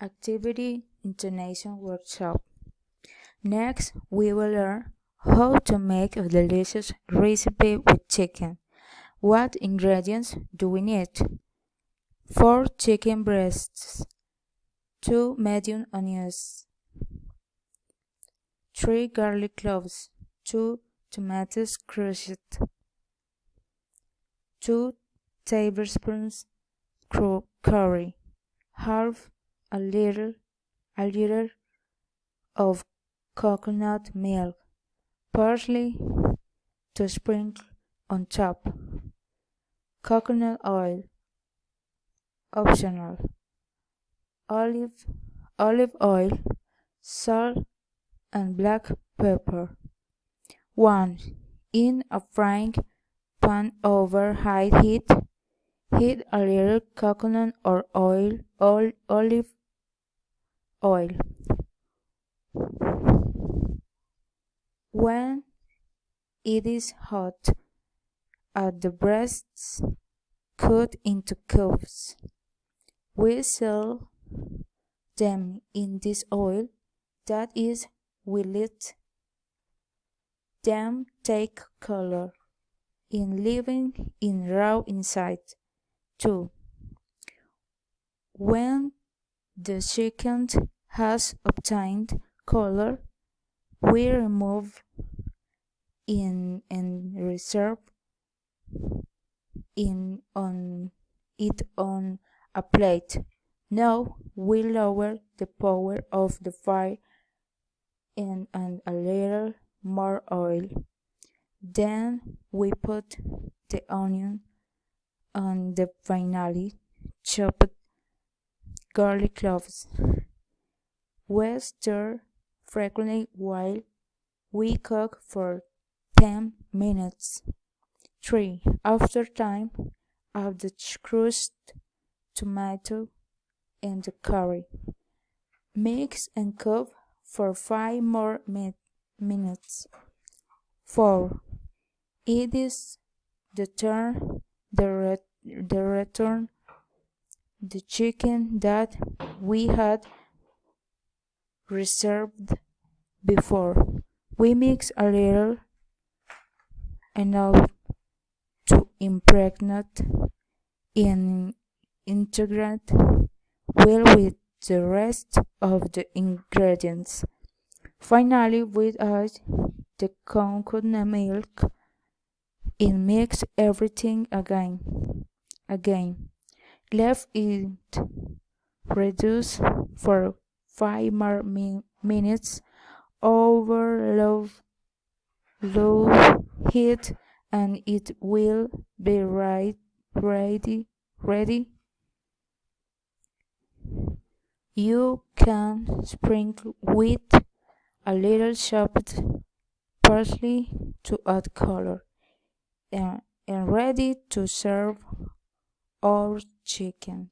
Activity Intonation Workshop. Next, we will learn how to make a delicious recipe with chicken. What ingredients do we need? 4 chicken breasts, 2 medium onions, 3 garlic cloves, 2 tomatoes crushed, 2 tablespoons curry, half a liter of coconut milk, parsley to sprinkle on top, coconut oil, optional, olive oil, salt and black pepper. 1. In a frying pan over high heat, heat a little coconut or olive oil. When it is hot, add the breasts cut into cubes. We sell them in this oil, that is, we let them take color in leaving in raw inside. 2. When the chicken has obtained color, we remove and reserve it on a plate. Now we lower the power of the fire and add a little more oil. Then we put the onion and the finally chopped garlic cloves. We stir frequently while we cook for 10 minutes. 3. After time, add the crushed tomato and the curry. Mix and cook for 5 more minutes. 4. It is the turn the return the chicken that we had reserved before. We mix a little enough to impregnate and integrate well with the rest of the ingredients. Finally, we add the coconut milk and mix everything again. Let it reduce for 5 more minutes over low heat and it will be ready. You can sprinkle with a little chopped parsley to add color and ready to serve our chicken.